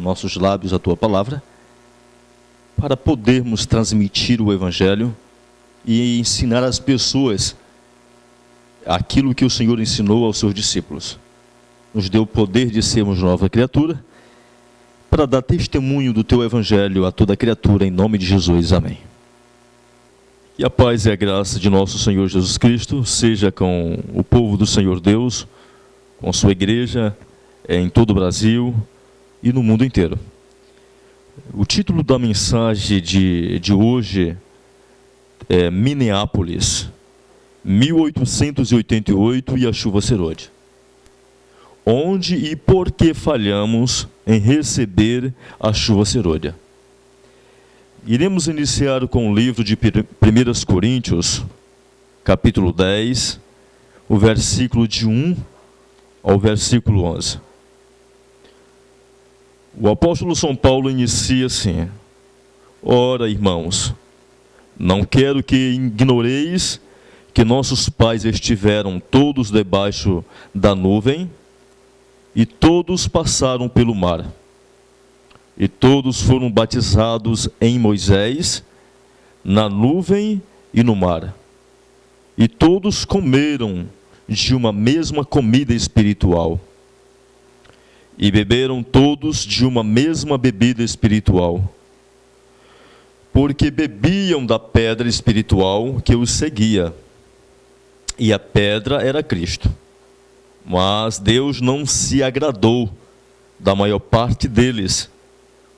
nossos lábios a tua palavra, para podermos transmitir o Evangelho e ensinar às pessoas aquilo que o Senhor ensinou aos seus discípulos. Nos deu o poder de sermos nova criatura, para dar testemunho do teu Evangelho a toda criatura, em nome de Jesus. Amém. E a paz e a graça de nosso Senhor Jesus Cristo seja com o povo do Senhor Deus, com sua igreja em todo o Brasil e no mundo inteiro. O título da mensagem de hoje é Minneapolis, 1888 e a chuva serôdia. Onde e por que falhamos em receber a chuva serôdia? Iremos iniciar com o livro de 1 Coríntios, capítulo 10, o versículo de 1 ao versículo 11. O apóstolo São Paulo inicia assim: Ora, irmãos, não quero que ignoreis que nossos pais estiveram todos debaixo da nuvem, e todos passaram pelo mar. E todos foram batizados em Moisés, na nuvem e no mar. E todos comeram de uma mesma comida espiritual. E beberam todos de uma mesma bebida espiritual. Porque bebiam da pedra espiritual que os seguia. E a pedra era Cristo. Mas Deus não se agradou da maior parte deles.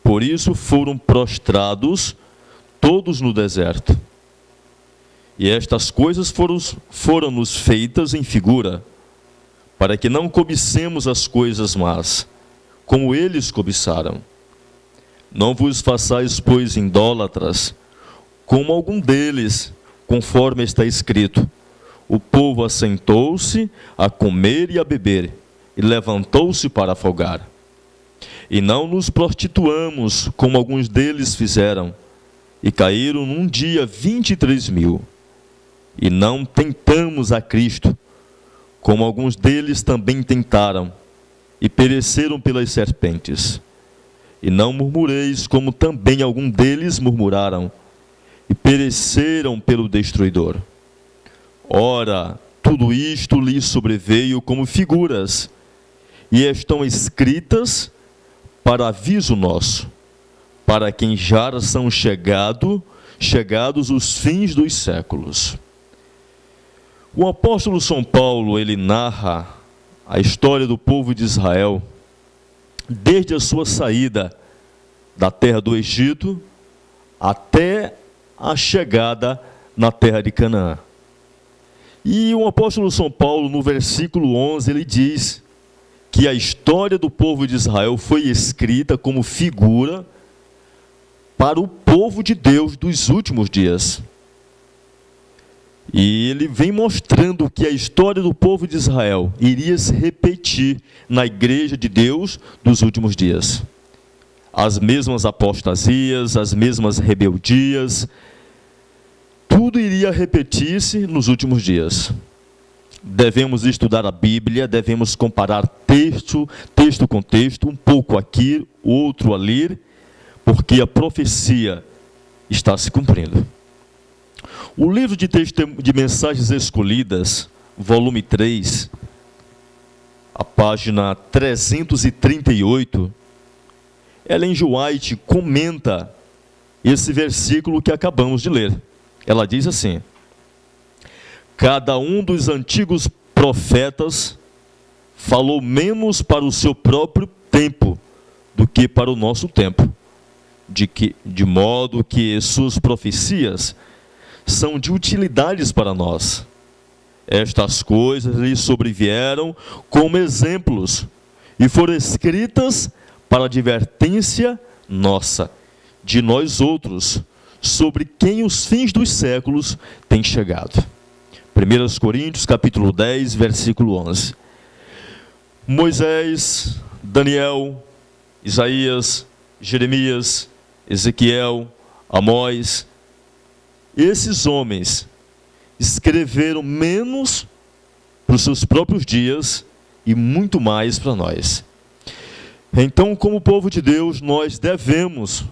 Por isso foram prostrados todos no deserto. E estas coisas foram-nos feitas em figura, para que não cobicemos as coisas más, como eles cobiçaram. Não vos façais, pois, idólatras, como algum deles, conforme está escrito: o povo assentou-se a comer e a beber, e levantou-se para afogar. E não nos prostituamos, como alguns deles fizeram, e caíram num dia 23.000. E não tentamos a Cristo, como alguns deles também tentaram, e pereceram pelas serpentes. E não murmureis, como também alguns deles murmuraram, e pereceram pelo destruidor. Ora, tudo isto lhes sobreveio como figuras, e estão escritas para aviso nosso, para quem já são chegados os fins dos séculos. O apóstolo São Paulo, ele narra a história do povo de Israel, desde a sua saída da terra do Egito, até a chegada na terra de Canaã. E o apóstolo São Paulo, no versículo 11, ele diz que a história do povo de Israel foi escrita como figura para o povo de Deus dos últimos dias. E ele vem mostrando que a história do povo de Israel iria se repetir na igreja de Deus dos últimos dias. As mesmas apostasias, as mesmas rebeldias, tudo iria repetir-se nos últimos dias. Devemos estudar a Bíblia, devemos comparar texto com texto, um pouco aqui, outro ali, porque a profecia está se cumprindo. O livro de Mensagens Escolhidas, volume 3, a página 338, Ellen G. White comenta esse versículo que acabamos de ler. Ela diz assim: cada um dos antigos profetas falou menos para o seu próprio tempo do que para o nosso tempo, de modo que suas profecias são de utilidades para nós. Estas coisas lhes sobrevieram como exemplos e foram escritas para advertência nossa, de nós outros, sobre quem os fins dos séculos têm chegado. 1 Coríntios, capítulo 10, versículo 11. Moisés, Daniel, Isaías, Jeremias, Ezequiel, Amós, esses homens escreveram menos para os seus próprios dias e muito mais para nós. Então, como povo de Deus, nós devemos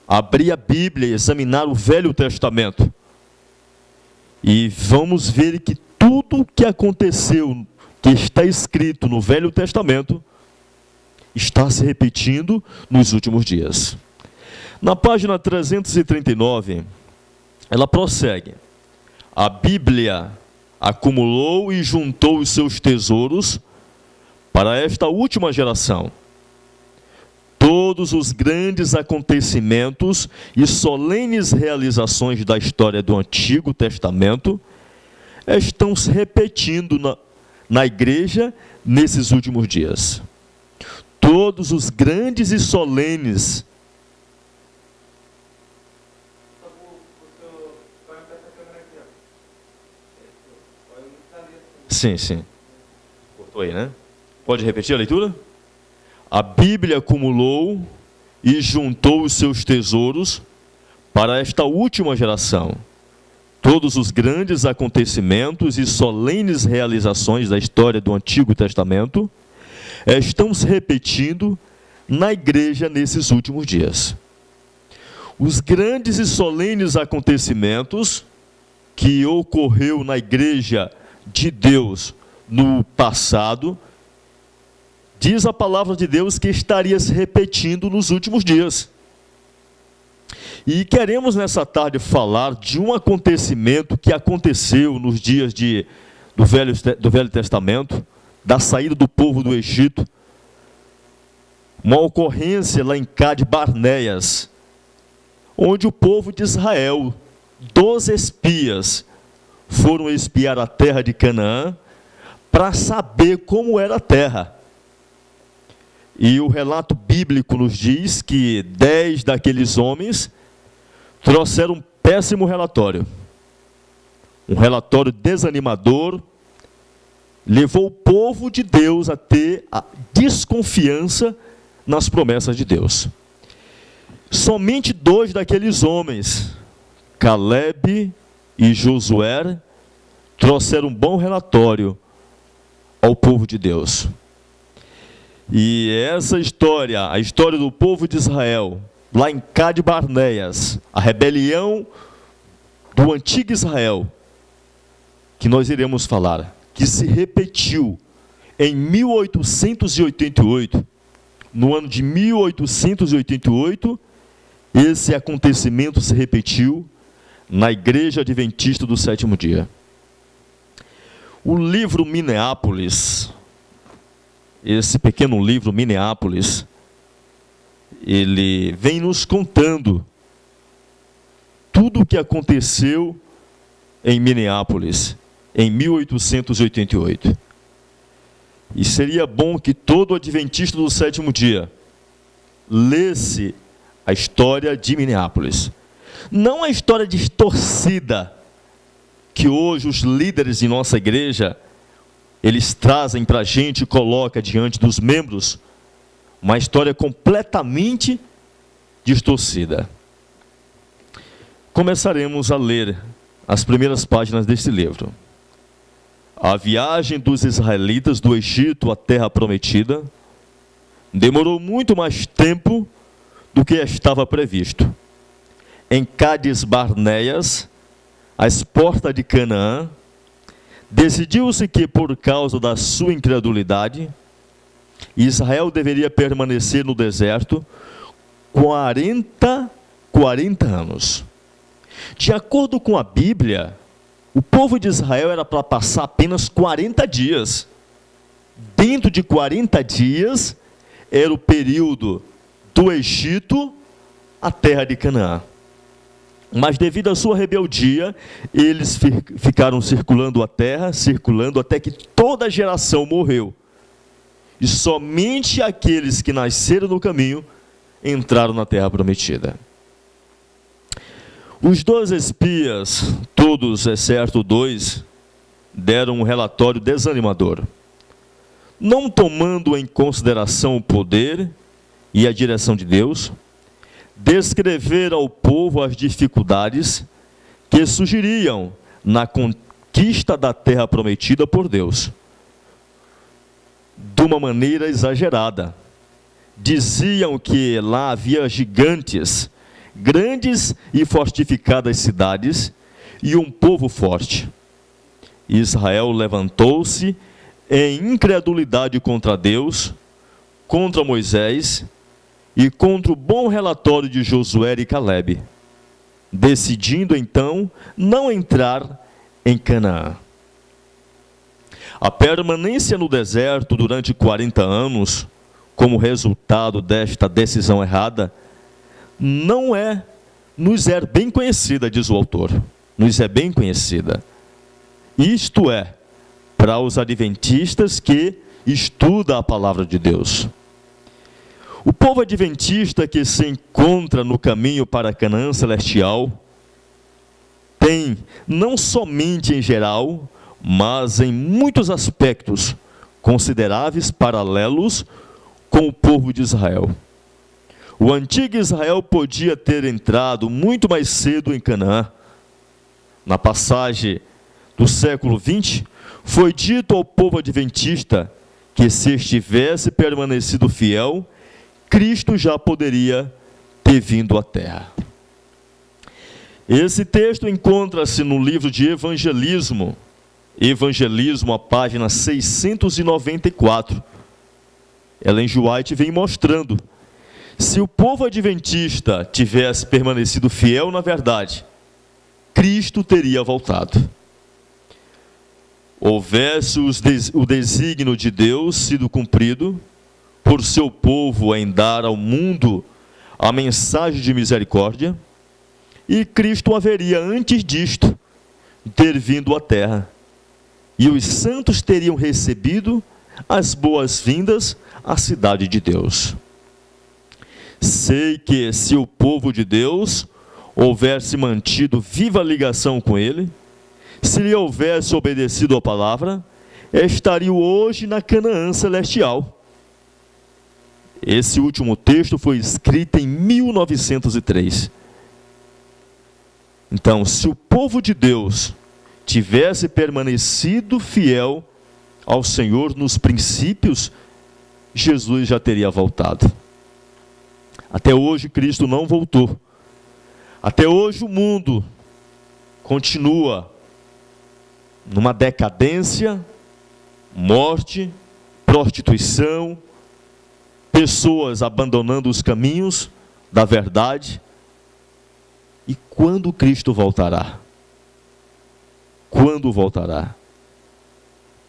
abrir a Bíblia e examinar o Velho Testamento. E vamos ver que tudo o que aconteceu, que está escrito no Velho Testamento, está se repetindo nos últimos dias. Na página 339, ela prossegue. A Bíblia acumulou e juntou os seus tesouros para esta última geração. Todos os grandes acontecimentos e solenes realizações da história do Antigo Testamento estão se repetindo na igreja nesses últimos dias. Todos os grandes e solenes. Sim, sim. Cortou aí, né? Pode repetir a leitura? A Bíblia acumulou e juntou os seus tesouros para esta última geração. Todos os grandes acontecimentos e solenes realizações da história do Antigo Testamento estão se repetindo na igreja nesses últimos dias. Os grandes e solenes acontecimentos que ocorreu na igreja de Deus no passado, diz a palavra de Deus que estaria se repetindo nos últimos dias. E queremos nessa tarde falar de um acontecimento que aconteceu nos dias do Velho Testamento, da saída do povo do Egito, uma ocorrência lá em Cade Barneias, onde o povo de Israel, 12 espias, foram espiar a terra de Canaã para saber como era a terra. E o relato bíblico nos diz que 10 daqueles homens trouxeram um péssimo relatório. Um relatório desanimador, levou o povo de Deus a ter a desconfiança nas promessas de Deus. Somente 2 daqueles homens, Caleb e Josué, trouxeram um bom relatório ao povo de Deus. E essa história, a história do povo de Israel, lá em Cade Barneias, a rebelião do antigo Israel, que nós iremos falar, que se repetiu em 1888, no ano de 1888, esse acontecimento se repetiu na Igreja Adventista do Sétimo Dia. O livro Minneapolis, esse pequeno livro Minneapolis, ele vem nos contando tudo o que aconteceu em Minneapolis em 1888. E seria bom que todo adventista do sétimo dia lesse a história de Minneapolis. Não a história distorcida que hoje os líderes de nossa igreja eles trazem para a gente e colocam diante dos membros, uma história completamente distorcida. Começaremos a ler as primeiras páginas deste livro. A viagem dos israelitas do Egito à terra prometida demorou muito mais tempo do que estava previsto. Em Cades Barneias, às portas de Canaã, decidiu-se que, por causa da sua incredulidade, Israel deveria permanecer no deserto 40 anos. De acordo com a Bíblia, o povo de Israel era para passar apenas 40 dias. Dentro de 40 dias, era o período do Egito à terra de Canaã. Mas devido à sua rebeldia, eles ficaram circulando a terra, circulando até que toda a geração morreu. E somente aqueles que nasceram no caminho entraram na terra prometida. Os 12 espias, todos exceto 2, deram um relatório desanimador. Não tomando em consideração o poder e a direção de Deus, descreveram ao povo as dificuldades que surgiriam na conquista da terra prometida por Deus, de uma maneira exagerada, Diziam que lá havia gigantes, grandes e fortificadas cidades, e um povo forte. Israel levantou-se em incredulidade contra Deus, contra Moisés e contra o bom relatório de Josué e Calebe, decidindo então não entrar em Canaã. A permanência no deserto durante 40 anos, como resultado desta decisão errada, nos é bem conhecida, diz o autor, nos é bem conhecida. Isto é, para os adventistas que estudam a palavra de Deus. O povo adventista que se encontra no caminho para Canaã celestial tem, não somente em geral, mas em muitos aspectos consideráveis paralelos com o povo de Israel. O antigo Israel podia ter entrado muito mais cedo em Canaã. Na passagem do século 20, foi dito ao povo adventista que, se estivesse permanecido fiel, Cristo já poderia ter vindo à terra. Esse texto encontra-se no livro de Evangelismo, a página 694. Ellen G. White vem mostrando: se o povo adventista tivesse permanecido fiel na verdade, Cristo teria voltado. Houvesse o desígnio de Deus sido cumprido, por seu povo em dar ao mundo a mensagem de misericórdia, e Cristo haveria antes disto ter vindo à terra, e os santos teriam recebido as boas-vindas à cidade de Deus. Sei que se o povo de Deus houvesse mantido viva ligação com ele, se lhe houvesse obedecido a palavra, estariam hoje na Canaã celestial. Esse último texto foi escrito em 1903. Então, se o povo de Deus tivesse permanecido fiel ao Senhor nos princípios, Jesus já teria voltado. Até hoje Cristo não voltou. Até hoje o mundo continua numa decadência, morte, prostituição, pessoas abandonando os caminhos da verdade. E quando Cristo voltará? Quando voltará?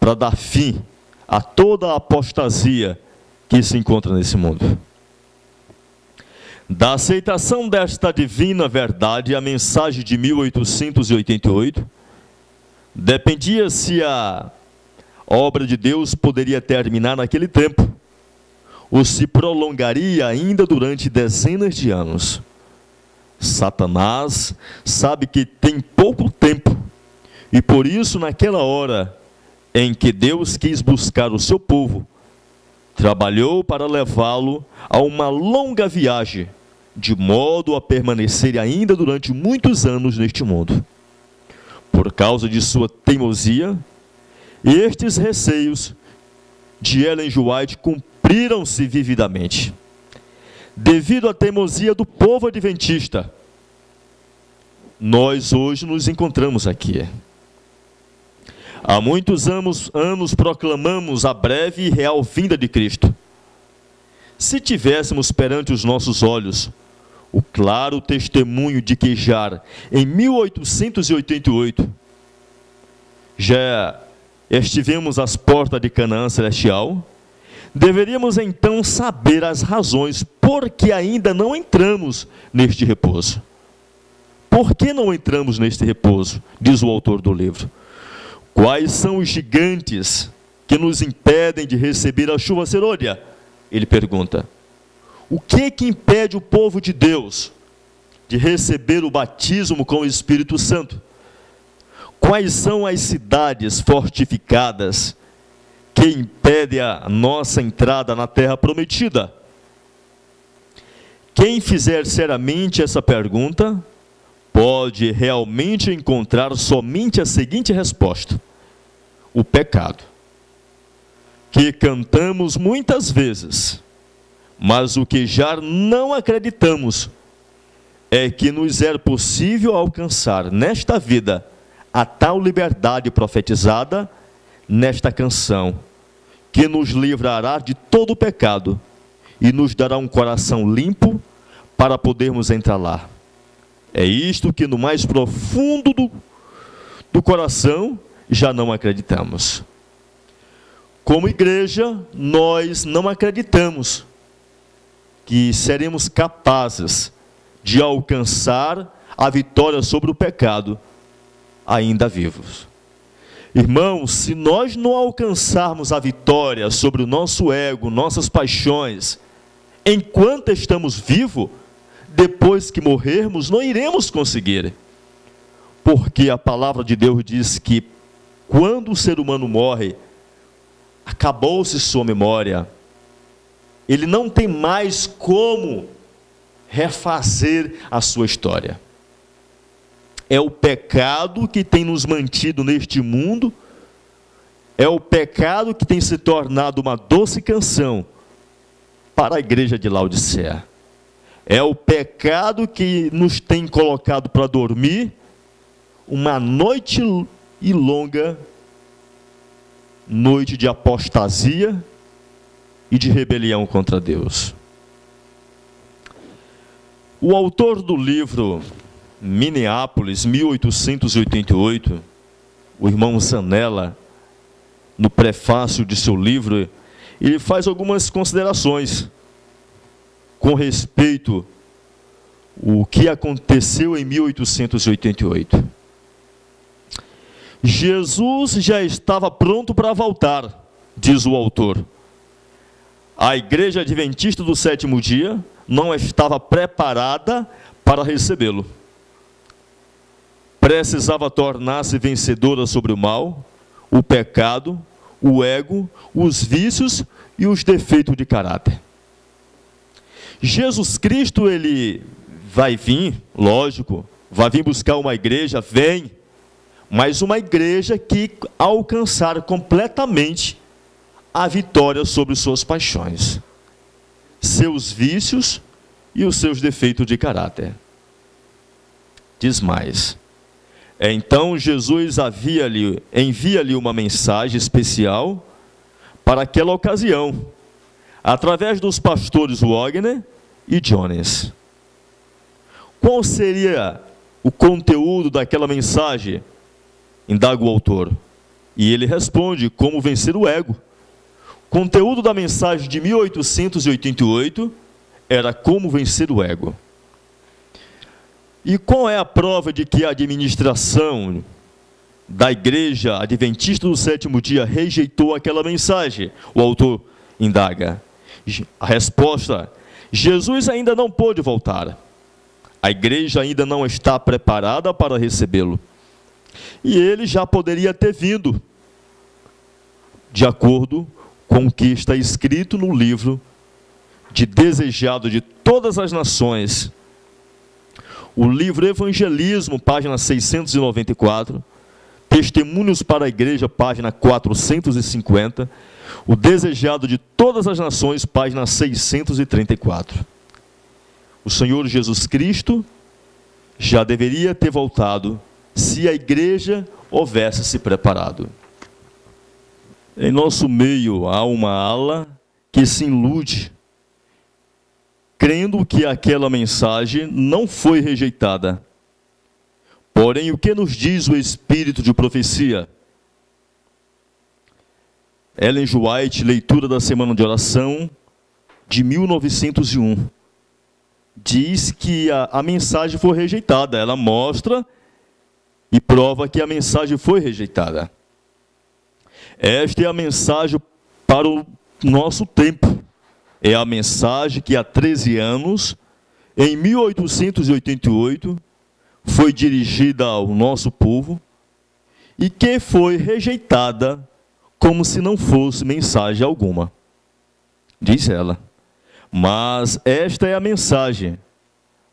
Para dar fim a toda a apostasia que se encontra nesse mundo. Da aceitação desta divina verdade, a mensagem de 1888, dependia se a obra de Deus poderia terminar naquele tempo, ou se prolongaria ainda durante dezenas de anos. Satanás sabe que tem pouco tempo, e por isso, naquela hora em que Deus quis buscar o seu povo, trabalhou para levá-lo a uma longa viagem, de modo a permanecer ainda durante muitos anos neste mundo. Por causa de sua teimosia, estes receios de Ellen G. White cumpriram-se vividamente. Devido à teimosia do povo adventista, nós hoje nos encontramos aqui. Há muitos anos proclamamos a breve e real vinda de Cristo. Se tivéssemos perante os nossos olhos o claro testemunho de que já em 1888 já estivemos às portas de Canaã celestial, deveríamos então saber as razões por que ainda não entramos neste repouso. Por que não entramos neste repouso? Diz o autor do livro. Quais são os gigantes que nos impedem de receber a chuva serôdia? Ele pergunta. O que impede o povo de Deus de receber o batismo com o Espírito Santo? Quais são as cidades fortificadas que impedem a nossa entrada na terra prometida? Quem fizer seriamente essa pergunta pode realmente encontrar somente a seguinte resposta: o pecado, que cantamos muitas vezes, Mas o que já não acreditamos é que nos era possível alcançar nesta vida a tal liberdade profetizada nesta canção, que nos livrará de todo o pecado e nos dará um coração limpo para podermos entrar lá. É isto que no mais profundo do coração já não acreditamos. Como igreja, nós não acreditamos que seremos capazes de alcançar a vitória sobre o pecado ainda vivos. Irmãos, se nós não alcançarmos a vitória sobre o nosso ego, nossas paixões, enquanto estamos vivos, depois que morrermos, não iremos conseguir. Porque a palavra de Deus diz que quando o ser humano morre, acabou-se sua memória. Ele não tem mais como refazer a sua história. É o pecado que tem nos mantido neste mundo, é o pecado que tem se tornado uma doce canção para a igreja de Laodiceia. É o pecado que nos tem colocado para dormir uma noite e longa, noite de apostasia e de rebelião contra Deus. O autor do livro Minneapolis, 1888, o irmão Zanella, no prefácio de seu livro, ele faz algumas considerações com respeito ao que aconteceu em 1888. Jesus já estava pronto para voltar, diz o autor. A igreja adventista do sétimo dia não estava preparada para recebê-lo. Precisava tornar-se vencedora sobre o mal, o pecado, o ego, os vícios e os defeitos de caráter. Jesus Cristo, ele vai vir, lógico, vai vir buscar uma igreja, vem, mas uma igreja que alcançar completamente a vitória sobre suas paixões, seus vícios e os seus defeitos de caráter. Diz mais. Então Jesus envia-lhe uma mensagem especial para aquela ocasião, através dos pastores Wagner e Jones. Qual seria o conteúdo daquela mensagem? Indaga o autor. E ele responde: como vencer o ego. O conteúdo da mensagem de 1888 era como vencer o ego. E qual é a prova de que a administração da igreja adventista do sétimo dia rejeitou aquela mensagem? O autor indaga. A resposta: Jesus ainda não pôde voltar. A igreja ainda não está preparada para recebê-lo. E ele já poderia ter vindo, de acordo com o que está escrito no livro de Desejado de Todas as Nações, o livro Evangelismo, página 694, Testemunhos para a Igreja, página 450, o Desejado de Todas as Nações, página 634. O Senhor Jesus Cristo já deveria ter voltado se a igreja houvesse se preparado. Em nosso meio há uma ala que se ilude, crendo que aquela mensagem não foi rejeitada. Porém, o que nos diz o Espírito de profecia? Ellen G. White, leitura da Semana de Oração de 1901, diz que a mensagem foi rejeitada. Ela mostra e prova que a mensagem foi rejeitada. Esta é a mensagem para o nosso tempo. É a mensagem que há 13 anos, em 1888, foi dirigida ao nosso povo e que foi rejeitada como se não fosse mensagem alguma. Diz ela. Mas esta é a mensagem,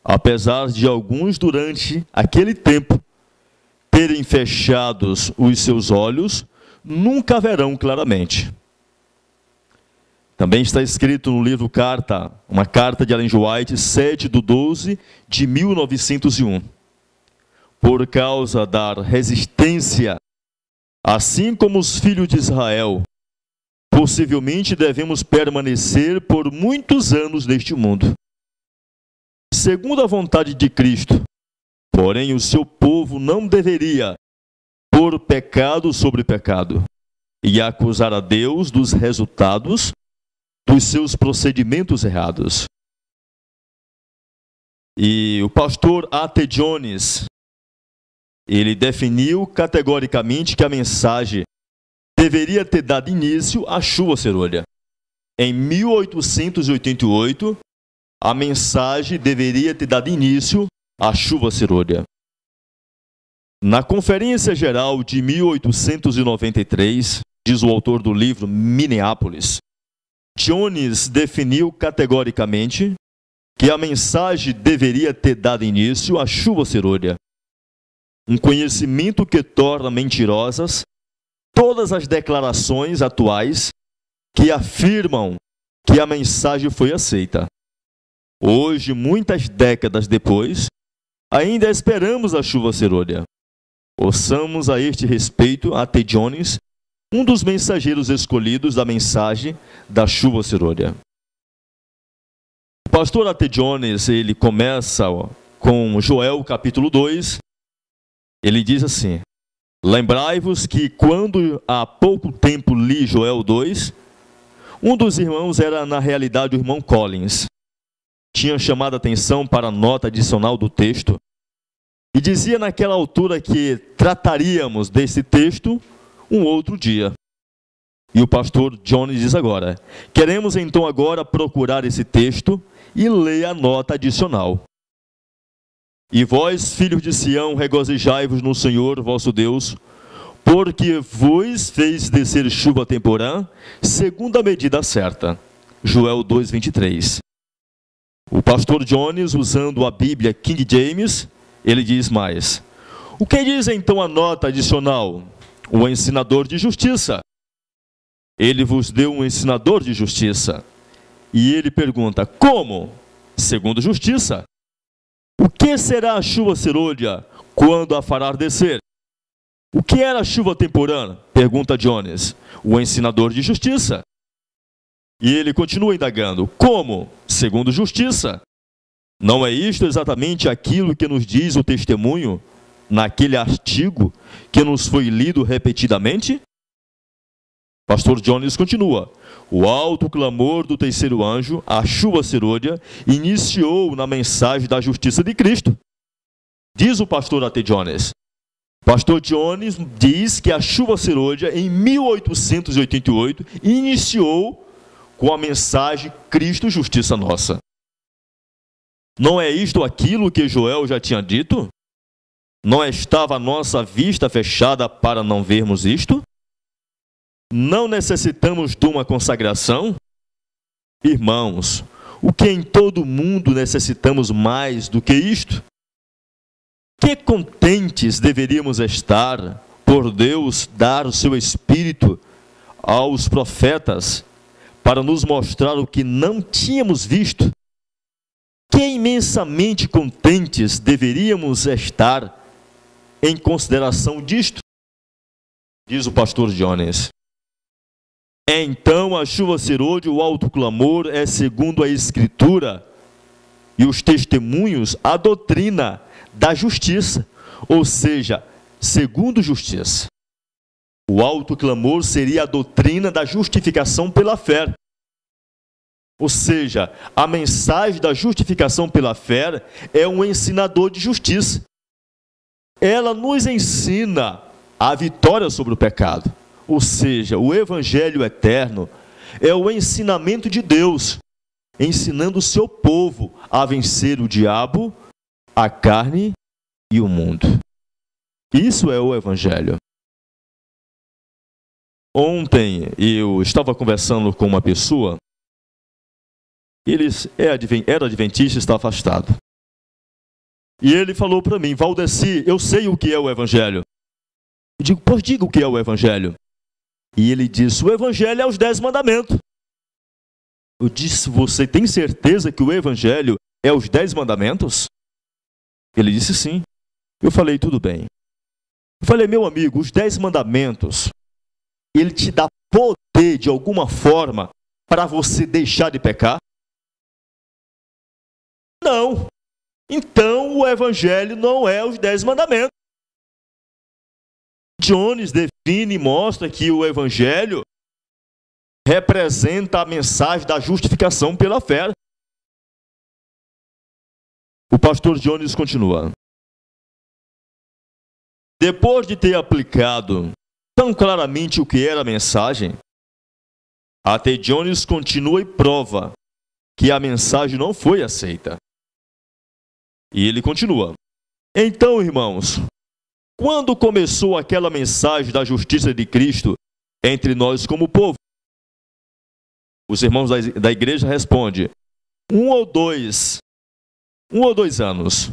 apesar de alguns durante aquele tempo terem fechados os seus olhos, nunca verão claramente. Também está escrito no livro uma carta de Ellen G. White, 7/12 de 1901. Por causa da resistência, assim como os filhos de Israel, possivelmente devemos permanecer por muitos anos neste mundo. Segundo a vontade de Cristo, porém o seu povo não deveria pôr pecado sobre pecado e acusar a Deus dos resultados dos seus procedimentos errados. E o pastor A.T. Jones, ele definiu categoricamente que a mensagem deveria ter dado início à chuva serolha. Em 1888, a mensagem deveria ter dado início à chuva serolha. Na Conferência Geral de 1893, diz o autor do livro Minneapolis, Jones definiu categoricamente que a mensagem deveria ter dado início à chuva serolha. Um conhecimento que torna mentirosas todas as declarações atuais que afirmam que a mensagem foi aceita. Hoje, muitas décadas depois, ainda esperamos a chuva serolha. Ouçamos a este respeito A.T. Jones, um dos mensageiros escolhidos da mensagem da chuva serolha. O pastor A.T. Jones, ele começa com Joel capítulo 2, ele diz assim: lembrai-vos que quando há pouco tempo li Joel 2, um dos irmãos era na realidade o irmão Collins. Tinha chamado a atenção para a nota adicional do texto e dizia naquela altura que trataríamos desse texto um outro dia. E o pastor Jones diz agora: queremos então agora procurar esse texto e ler a nota adicional. E vós, filhos de Sião, regozijai-vos no Senhor vosso Deus, porque vos fez descer chuva temporã, segundo a medida certa. Joel 2:23. O pastor Jones, usando a Bíblia King James, ele diz mais: o que diz então a nota adicional? O ensinador de justiça. Ele vos deu um ensinador de justiça. E ele pergunta: como? Segundo justiça. O que será a chuva serolha quando a fará descer? O que era a chuva temporã? Pergunta Jones. O ensinador de justiça. E ele continua indagando: como? Segundo justiça. Não é isto exatamente aquilo que nos diz o testemunho naquele artigo que nos foi lido repetidamente? Pastor Jones continua: o alto clamor do terceiro anjo, a chuva serolha, iniciou na mensagem da justiça de Cristo. Diz o pastor A.T. Jones. Pastor Jones diz que a chuva serolha, em 1888, iniciou com a mensagem Cristo, justiça nossa. Não é isto aquilo que Joel já tinha dito? Não estava a nossa vista fechada para não vermos isto? Não necessitamos de uma consagração? Irmãos, o que em todo o mundo necessitamos mais do que isto? Que contentes deveríamos estar por Deus dar o seu Espírito aos profetas para nos mostrar o que não tínhamos visto? Que imensamente contentes deveríamos estar em consideração disto? Diz o pastor Jones. Então a chuva serolha, o alto clamor, é segundo a Escritura e os testemunhos, a doutrina da justiça, ou seja, segundo justiça. O alto clamor seria a doutrina da justificação pela fé. Ou seja, a mensagem da justificação pela fé é um ensinador de justiça. Ela nos ensina a vitória sobre o pecado. Ou seja, o Evangelho eterno é o ensinamento de Deus, ensinando o seu povo a vencer o diabo, a carne e o mundo. Isso é o Evangelho. Ontem eu estava conversando com uma pessoa, ele era adventista e está afastado. E ele falou para mim: Valdeci, eu sei o que é o Evangelho. Eu digo: pois diga o que é o Evangelho. E ele disse: o Evangelho é os 10 mandamentos. Eu disse: você tem certeza que o Evangelho é os 10 mandamentos? Ele disse sim. Eu falei: tudo bem. Eu falei: meu amigo, os 10 mandamentos, ele te dá poder de alguma forma para você deixar de pecar? Não. Então o Evangelho não é os 10 mandamentos. Jones define e mostra que o Evangelho representa a mensagem da justificação pela fé. O pastor Jones continua: depois de ter aplicado tão claramente o que era a mensagem, A.T. Jones continua e prova que a mensagem não foi aceita. E ele continua: então, irmãos, quando começou aquela mensagem da justiça de Cristo entre nós como povo? Os irmãos da igreja respondem: um ou dois anos.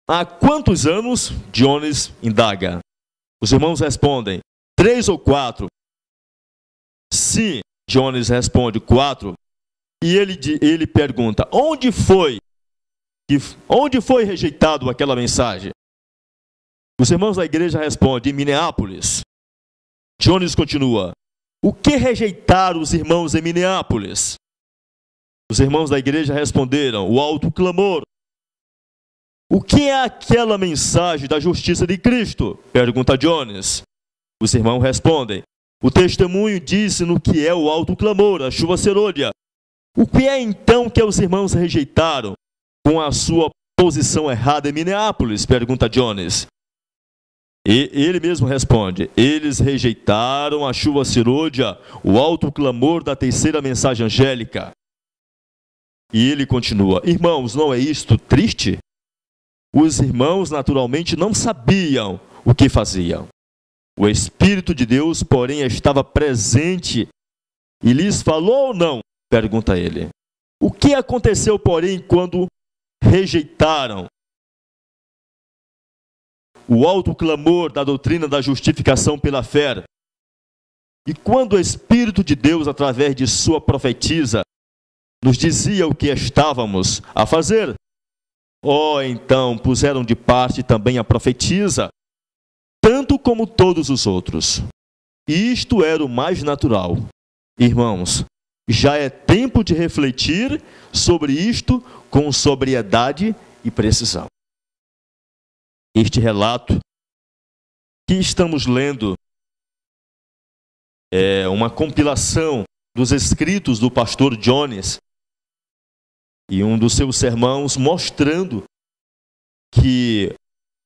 Há quantos anos? Jones indaga. Os irmãos respondem: 3 ou 4. Se Jones responde 4, e ele pergunta: onde foi rejeitado aquela mensagem? Os irmãos da igreja respondem: em Minneapolis. Jones continua: o que rejeitaram os irmãos em Minneapolis? Os irmãos da igreja responderam: o alto clamor. O que é aquela mensagem da justiça de Cristo? Pergunta Jones. Os irmãos respondem: o testemunho disse no que é o alto clamor, a chuva serôdia. O que é então que os irmãos rejeitaram com a sua posição errada em Minneapolis? Pergunta Jones. E ele mesmo responde: eles rejeitaram a chuva serôdia, o alto clamor da terceira mensagem angélica. E ele continua: irmãos, não é isto triste? Os irmãos naturalmente não sabiam o que faziam. O Espírito de Deus, porém, estava presente e lhes falou ou não? Pergunta ele. O que aconteceu, porém, quando rejeitaram o alto clamor da doutrina da justificação pela fé? E quando o Espírito de Deus, através de sua profetisa, nos dizia o que estávamos a fazer? Então puseram de parte também a profetisa, tanto como todos os outros. Isto era o mais natural. Irmãos, já é tempo de refletir sobre isto com sobriedade e precisão. Este relato que estamos lendo é uma compilação dos escritos do pastor Jones e um dos seus sermãos, mostrando que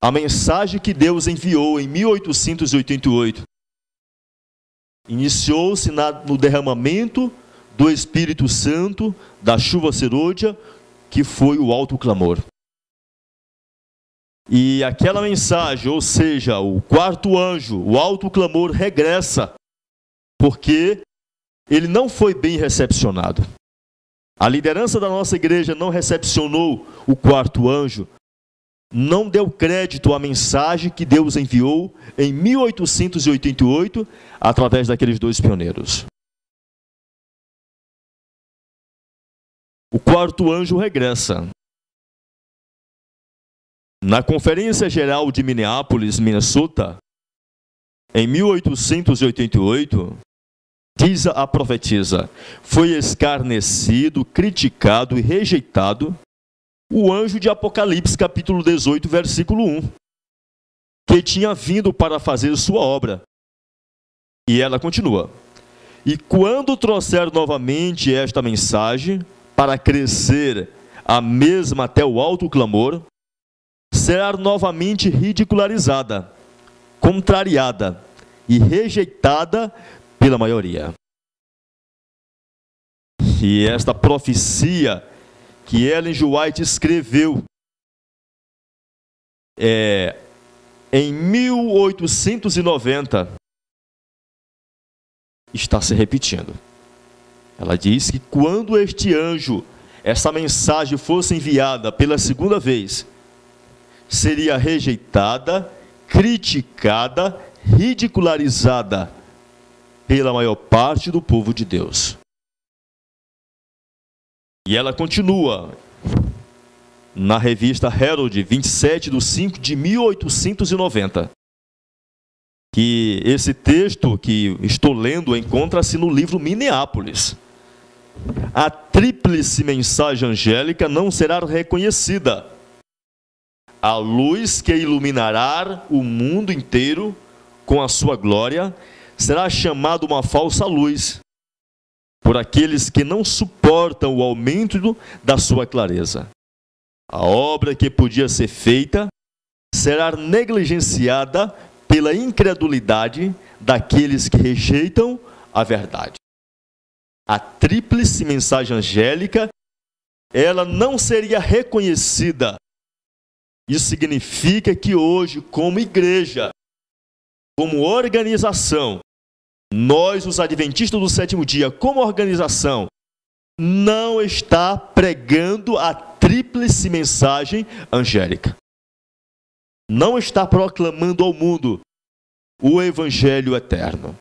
a mensagem que Deus enviou em 1888 iniciou-se no derramamento do Espírito Santo, da chuva serôdia, que foi o alto clamor. E aquela mensagem, ou seja, o quarto anjo, o alto clamor, regressa, porque ele não foi bem recepcionado. A liderança da nossa igreja não recepcionou o quarto anjo, não deu crédito à mensagem que Deus enviou em 1888 através daqueles 2 pioneiros. O quarto anjo regressa. Na Conferência Geral de Minneapolis, Minnesota, em 1888, diz a profetisa: foi escarnecido, criticado e rejeitado o anjo de Apocalipse, capítulo 18, versículo 1, que tinha vindo para fazer sua obra. E ela continua: e quando trouxer novamente esta mensagem, para crescer a mesma até o alto clamor, será novamente ridicularizada, contrariada e rejeitada pela maioria. E esta profecia que Ellen G. White escreveu em 1890 está se repetindo. Ela diz que quando este anjo, essa mensagem fosse enviada pela segunda vez, seria rejeitada, criticada, ridicularizada pela maior parte do povo de Deus. E ela continua na revista Herald, 27/5/1890. Que esse texto que estou lendo encontra-se no livro Minneapolis. A tríplice mensagem angélica não será reconhecida. A luz que iluminará o mundo inteiro com a sua glória será chamada uma falsa luz por aqueles que não suportam o aumento da sua clareza. A obra que podia ser feita será negligenciada pela incredulidade daqueles que rejeitam a verdade. A tríplice mensagem angélica, ela não seria reconhecida. Isso significa que hoje, como igreja, como organização, nós, os adventistas do sétimo dia, como organização, não está pregando a tríplice mensagem angélica. Não está proclamando ao mundo o evangelho eterno.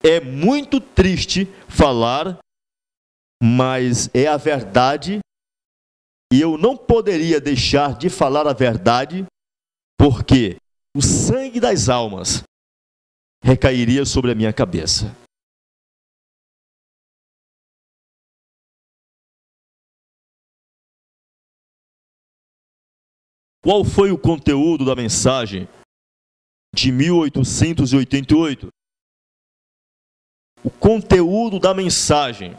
É muito triste falar, mas é a verdade, e eu não poderia deixar de falar a verdade, porque o sangue das almas recairia sobre a minha cabeça. Qual foi o conteúdo da mensagem de 1888? O conteúdo da mensagem.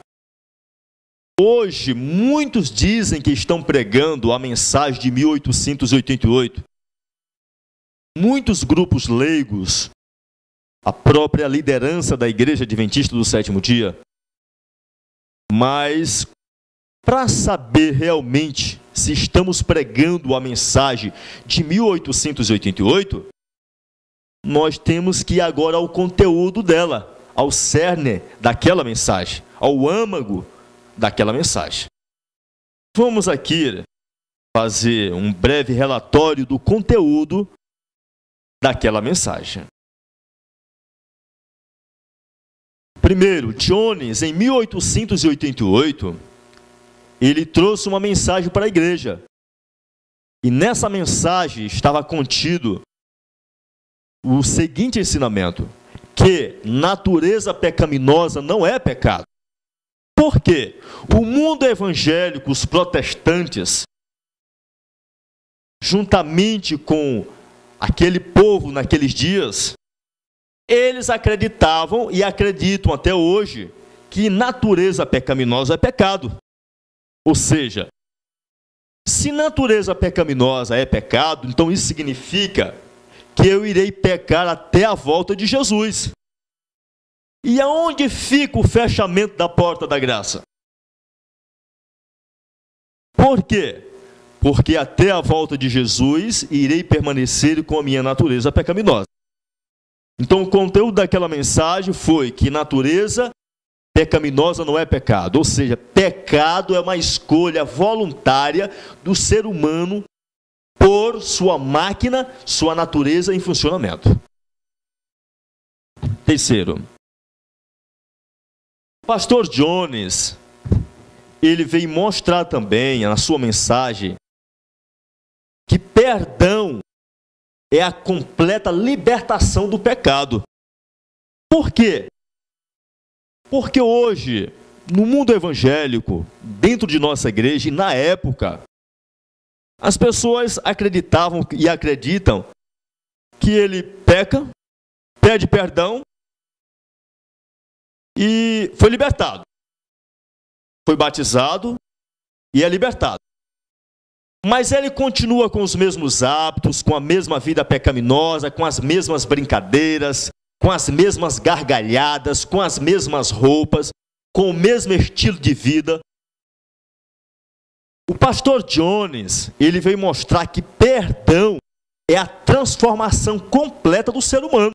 Hoje, muitos dizem que estão pregando a mensagem de 1888. Muitos grupos leigos, a própria liderança da Igreja Adventista do Sétimo Dia. Mas, para saber realmente se estamos pregando a mensagem de 1888, nós temos que ir agora ao conteúdo dela, ao cerne daquela mensagem, ao âmago daquela mensagem. Vamos aqui fazer um breve relatório do conteúdo daquela mensagem. Primeiro, Jones, em 1888, ele trouxe uma mensagem para a igreja. E nessa mensagem estava contido o seguinte ensinamento: que natureza pecaminosa não é pecado. Por quê? O mundo evangélico, os protestantes, juntamente com aquele povo naqueles dias, eles acreditavam e acreditam até hoje que natureza pecaminosa é pecado. Ou seja, se natureza pecaminosa é pecado, então isso significa que eu irei pecar até a volta de Jesus. E aonde fica o fechamento da porta da graça? Por quê? Porque até a volta de Jesus irei permanecer com a minha natureza pecaminosa. Então o conteúdo daquela mensagem foi que natureza pecaminosa não é pecado. Ou seja, pecado é uma escolha voluntária do ser humano por sua máquina, sua natureza em funcionamento. Terceiro, o pastor Jones, ele veio mostrar também na sua mensagem que perdão é a completa libertação do pecado. Por quê? Porque hoje, no mundo evangélico, dentro de nossa igreja e na época, as pessoas acreditavam e acreditam que ele peca, pede perdão e foi libertado. Foi batizado e é libertado. Mas ele continua com os mesmos hábitos, com a mesma vida pecaminosa, com as mesmas brincadeiras, com as mesmas gargalhadas, com as mesmas roupas, com o mesmo estilo de vida. O pastor Jones, ele veio mostrar que perdão é a transformação completa do ser humano.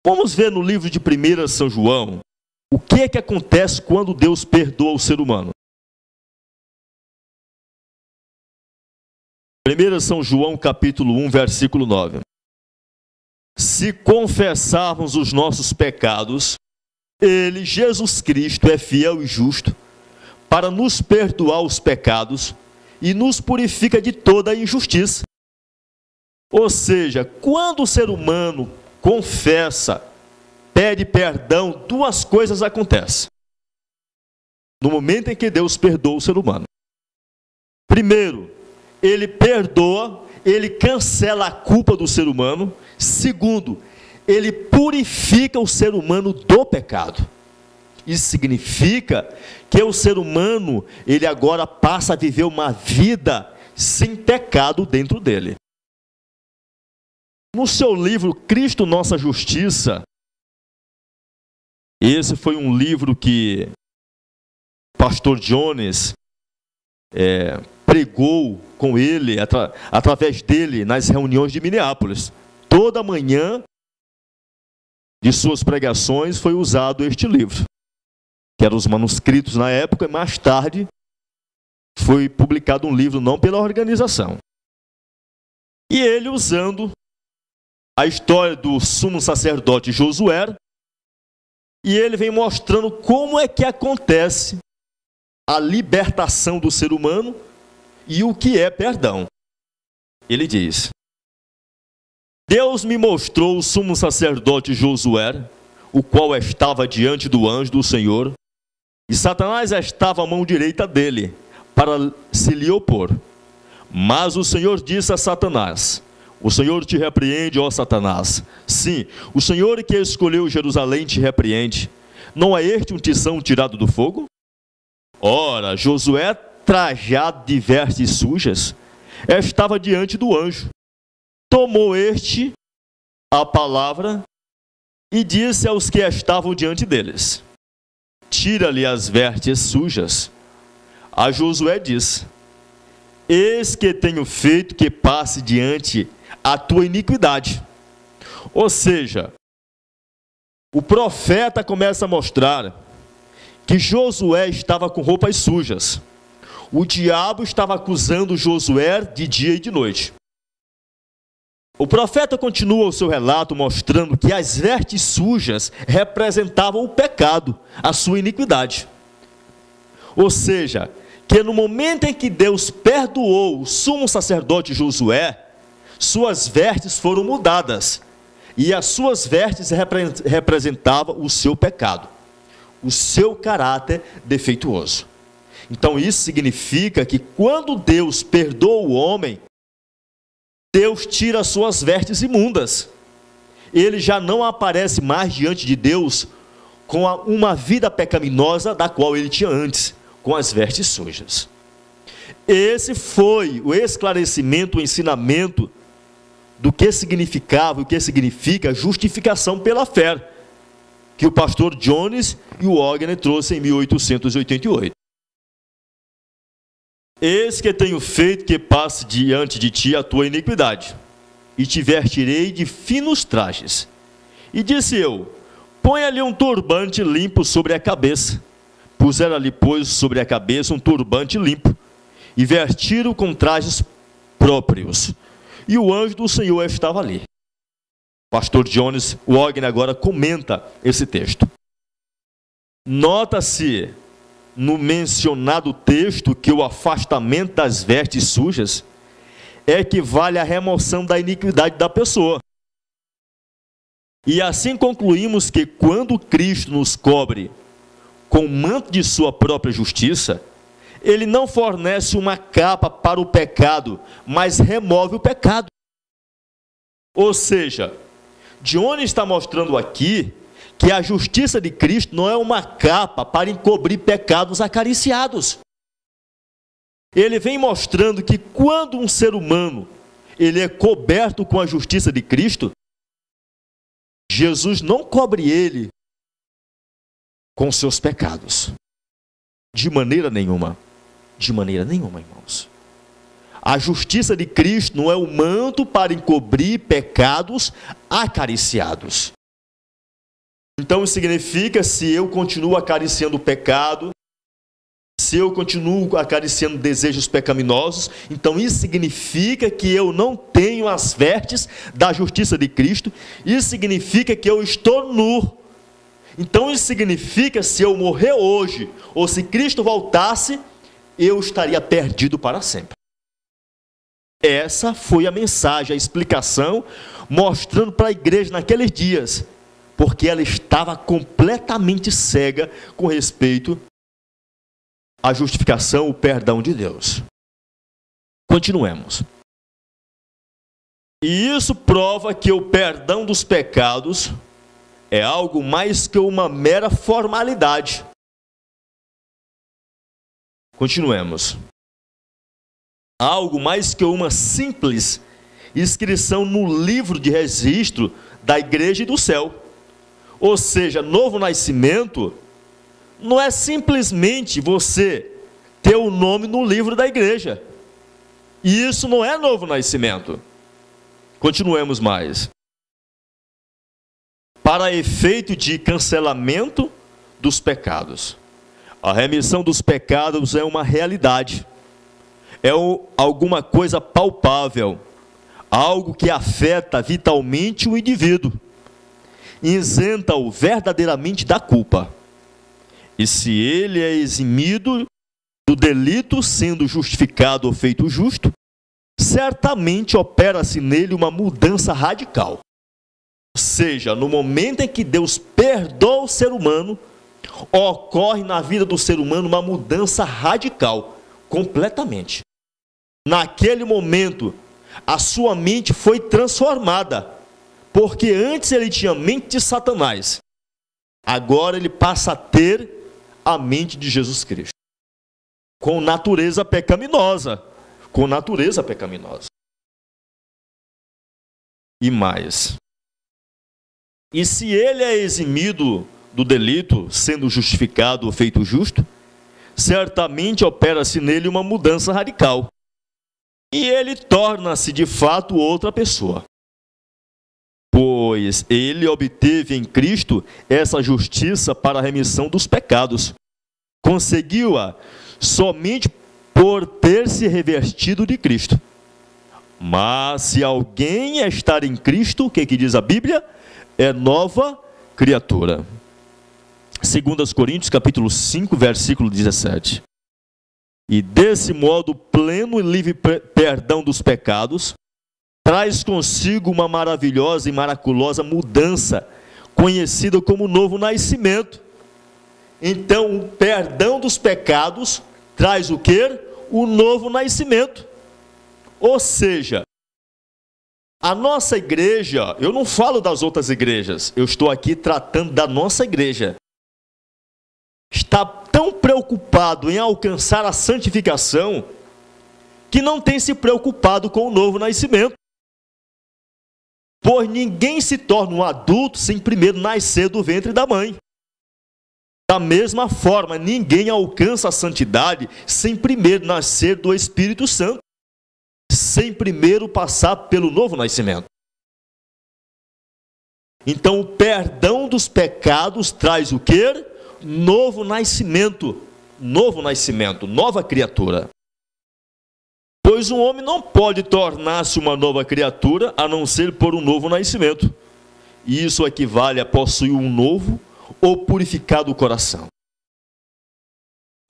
Vamos ver no livro de 1 São João, o que é que acontece quando Deus perdoa o ser humano. 1 São João capítulo 1, versículo 9. Se confessarmos os nossos pecados, Ele, Jesus Cristo, é fiel e justo para nos perdoar os pecados e nos purifica de toda a injustiça. Ou seja, quando o ser humano confessa, pede perdão, duas coisas acontecem. No momento em que Deus perdoa o ser humano. Primeiro, ele perdoa, ele cancela a culpa do ser humano. Segundo, ele purifica o ser humano do pecado. Isso significa que o ser humano, ele agora passa a viver uma vida sem pecado dentro dele. No seu livro Cristo Nossa Justiça, esse foi um livro que o pastor Jones pregou com ele, através dele, nas reuniões de Minneapolis. Toda manhã de suas pregações foi usado este livro, que eram os manuscritos na época, e mais tarde foi publicado um livro, não pela organização. E ele, usando a história do sumo sacerdote Josué, e ele vem mostrando como é que acontece a libertação do ser humano e o que é perdão. Ele diz: Deus me mostrou o sumo sacerdote Josué, o qual estava diante do anjo do Senhor, e Satanás estava à mão direita dele, para se lhe opor. Mas o Senhor disse a Satanás: o Senhor te repreende, ó Satanás. Sim, o Senhor que escolheu Jerusalém te repreende. Não é este um tição tirado do fogo? Ora, Josué, trajado de vestes sujas, estava diante do anjo. Tomou este a palavra e disse aos que estavam diante deles: tira-lhe as vestes sujas. A Josué disse: eis que tenho feito que passe diante a tua iniquidade. Ou seja, o profeta começa a mostrar que Josué estava com roupas sujas. O diabo estava acusando Josué de dia e de noite. O profeta continua o seu relato mostrando que as vestes sujas representavam o pecado, a sua iniquidade. Ou seja, que no momento em que Deus perdoou o sumo sacerdote Josué, suas vestes foram mudadas, e as suas vestes representavam o seu pecado, o seu caráter defeituoso. Então isso significa que quando Deus perdoa o homem, Deus tira as suas vestes imundas. Ele já não aparece mais diante de Deus com uma vida pecaminosa da qual ele tinha antes, com as vestes sujas. Esse foi o esclarecimento, o ensinamento do que significava e o que significa justificação pela fé, que o pastor Jones e o Wagner trouxe em 1888. Eis que tenho feito que passe diante de ti a tua iniquidade, e te vestirei de finos trajes. E disse eu: põe-lhe um turbante limpo sobre a cabeça. Puseram-lhe, pois, sobre a cabeça um turbante limpo, e vestiram com trajes próprios. E o anjo do Senhor estava ali. Pastor Jones Wagner agora comenta esse texto. Nota-se no mencionado texto que o afastamento das vestes sujas equivale à remoção da iniquidade da pessoa. E assim concluímos que quando Cristo nos cobre com o manto de sua própria justiça, ele não fornece uma capa para o pecado, mas remove o pecado. Ou seja, Jones está mostrando aqui que a justiça de Cristo não é uma capa para encobrir pecados acariciados. Ele vem mostrando que quando um ser humano ele é coberto com a justiça de Cristo, Jesus não cobre ele com seus pecados. De maneira nenhuma. De maneira nenhuma, irmãos. A justiça de Cristo não é o manto para encobrir pecados acariciados. Então isso significa, se eu continuo acariciando o pecado, se eu continuo acariciando desejos pecaminosos, então isso significa que eu não tenho as vestes da justiça de Cristo. Isso significa que eu estou nu. Então isso significa, se eu morrer hoje, ou se Cristo voltasse, eu estaria perdido para sempre. Essa foi a mensagem, a explicação, mostrando para a igreja naqueles dias, porque ela estava completamente cega com respeito à justificação, o perdão de Deus. Continuemos. E isso prova que o perdão dos pecados é algo mais que uma mera formalidade. Continuemos. Algo mais que uma simples inscrição no livro de registro da igreja e do céu. Ou seja, novo nascimento não é simplesmente você ter o nome no livro da igreja. E isso não é novo nascimento. Continuemos mais. Para efeito de cancelamento dos pecados. A remissão dos pecados é uma realidade. É alguma coisa palpável. Algo que afeta vitalmente o indivíduo. Isenta-o verdadeiramente da culpa. E se ele é eximido do delito, sendo justificado ou feito justo, certamente opera-se nele uma mudança radical. Ou seja, no momento em que Deus perdoa o ser humano, ocorre na vida do ser humano uma mudança radical, completamente. Naquele momento, a sua mente foi transformada, porque antes ele tinha mente de Satanás, agora ele passa a ter a mente de Jesus Cristo, com natureza pecaminosa. E mais. E se ele é eximido do delito, sendo justificado ou feito justo, certamente opera-se nele uma mudança radical. E ele torna-se de fato outra pessoa. Pois ele obteve em Cristo essa justiça para a remissão dos pecados. Conseguiu-a somente por ter se revestido de Cristo. Mas se alguém estar em Cristo, o que diz a Bíblia? É nova criatura. 2 Coríntios capítulo 5, versículo 17. E desse modo, pleno e livre perdão dos pecados, traz consigo uma maravilhosa e miraculosa mudança, conhecida como novo nascimento. Então, o perdão dos pecados traz o quê? O novo nascimento. Ou seja, a nossa igreja, eu não falo das outras igrejas, eu estou aqui tratando da nossa igreja, está tão preocupado em alcançar a santificação, que não tem se preocupado com o novo nascimento. Pois ninguém se torna um adulto sem primeiro nascer do ventre da mãe. Da mesma forma, ninguém alcança a santidade sem primeiro nascer do Espírito Santo, sem primeiro passar pelo novo nascimento. Então, o perdão dos pecados traz o quê? Novo nascimento, nova criatura. Pois um homem não pode tornar-se uma nova criatura a não ser por um novo nascimento. E isso equivale a possuir um novo ou purificado coração.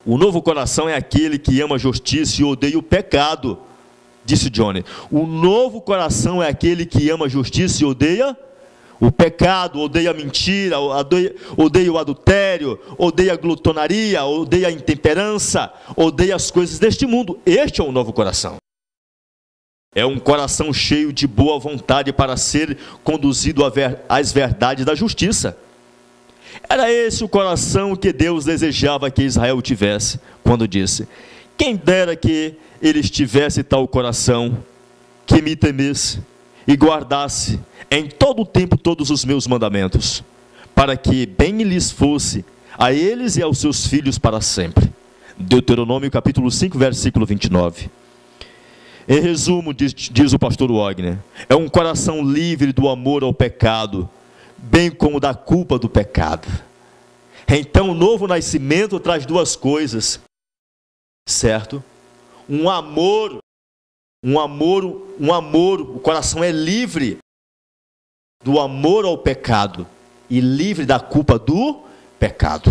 O novo coração é aquele que ama a justiça e odeia o pecado, disse Johnny. O novo coração é aquele que ama a justiça e odeia o pecado, odeia a mentira, odeia o adultério, odeia a glutonaria, odeia a intemperança, odeia as coisas deste mundo. Este é o novo coração. É um coração cheio de boa vontade para ser conduzido às verdades da justiça. Era esse o coração que Deus desejava que Israel tivesse, quando disse: quem dera que eles tivessem tal coração, que me temesse e guardasse em todo o tempo todos os meus mandamentos, para que bem lhes fosse a eles e aos seus filhos para sempre. Deuteronômio capítulo 5, versículo 29. Em resumo, diz o pastor Wagner, é um coração livre do amor ao pecado, bem como da culpa do pecado. Então, o novo nascimento traz duas coisas, certo? Um amor, o coração é livre do amor ao pecado e livre da culpa do pecado.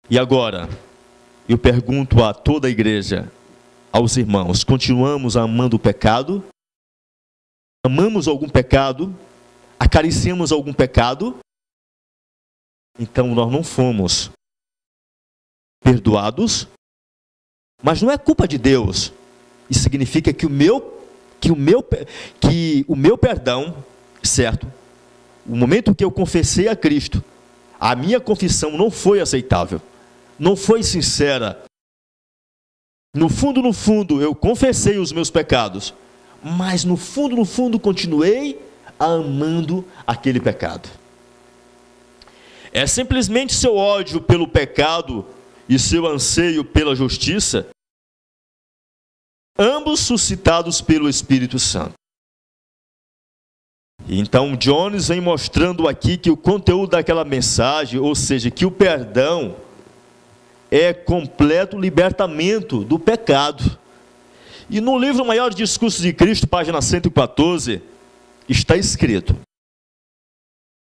E agora, eu pergunto a toda a igreja, aos irmãos, continuamos amando o pecado? Amamos algum pecado? Acariciamos algum pecado? Então nós não fomos perdoados, mas não é culpa de Deus. Isso significa que o meu perdão, certo? O momento que eu confessei a Cristo, a minha confissão não foi aceitável, não foi sincera. No fundo, eu confessei os meus pecados, mas no fundo, continuei amando aquele pecado. É simplesmente seu ódio pelo pecado e seu anseio pela justiça, ambos suscitados pelo Espírito Santo. Então, Jones vem mostrando aqui que o conteúdo daquela mensagem, ou seja, que o perdão é completo libertamento do pecado. E no livro Maior Discurso de Cristo, página 114, está escrito: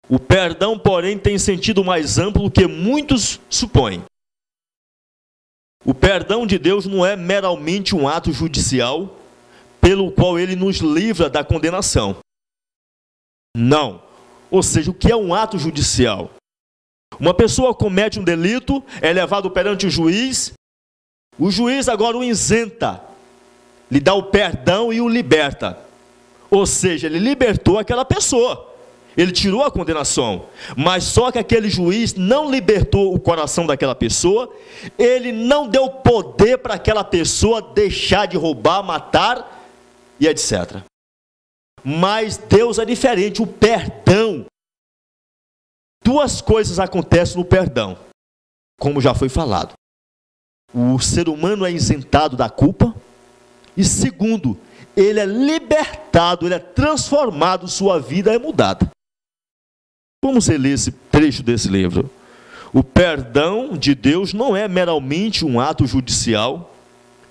o perdão, porém, tem sentido mais amplo do que muitos supõem. O perdão de Deus não é meramente um ato judicial pelo qual ele nos livra da condenação. Não. Ou seja, o que é um ato judicial? Uma pessoa comete um delito, é levado perante o juiz agora o isenta, lhe dá o perdão e o liberta. Ou seja, ele libertou aquela pessoa, ele tirou a condenação, mas só que aquele juiz não libertou o coração daquela pessoa, ele não deu poder para aquela pessoa deixar de roubar, matar e etc. Mas Deus é diferente, o perdão. Duas coisas acontecem no perdão, como já foi falado. O ser humano é isentado da culpa, e segundo, ele é libertado, ele é transformado, sua vida é mudada. Vamos ler esse trecho desse livro. O perdão de Deus não é meramente um ato judicial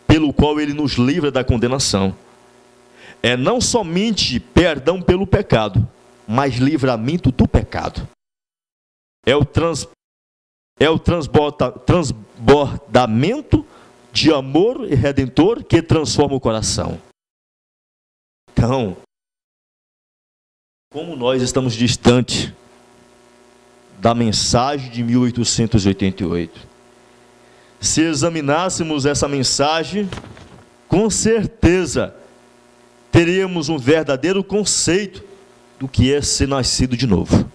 pelo qual ele nos livra da condenação. É não somente perdão pelo pecado, mas livramento do pecado. É o transbordamento de amor redentor que transforma o coração. Então, como nós estamos distantes da mensagem de 1888, se examinássemos essa mensagem, com certeza teríamos um verdadeiro conceito do que é ser nascido de novo.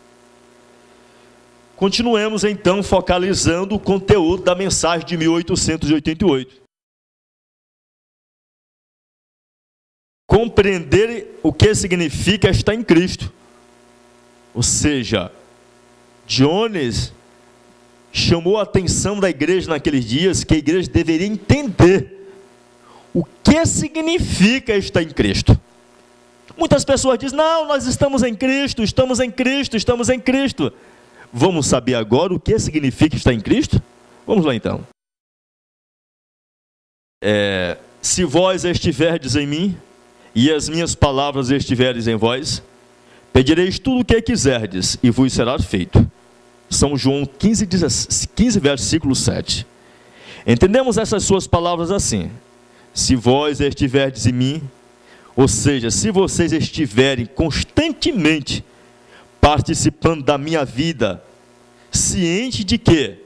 Continuemos então focalizando o conteúdo da mensagem de 1888. Compreender o que significa estar em Cristo. Ou seja, Jones chamou a atenção da igreja naqueles dias que a igreja deveria entender o que significa estar em Cristo. Muitas pessoas dizem: não, nós estamos em Cristo, estamos em Cristo, estamos em Cristo. Vamos saber agora o que significa estar em Cristo? Vamos lá então. Se vós estiverdes em mim, e as minhas palavras estiverem em vós, pedireis tudo o que quiserdes, e vos será feito. São João 15, versículo 7. Entendemos essas suas palavras assim: se vós estiverdes em mim, ou seja, se vocês estiverem constantemente participando da minha vida, ciente de que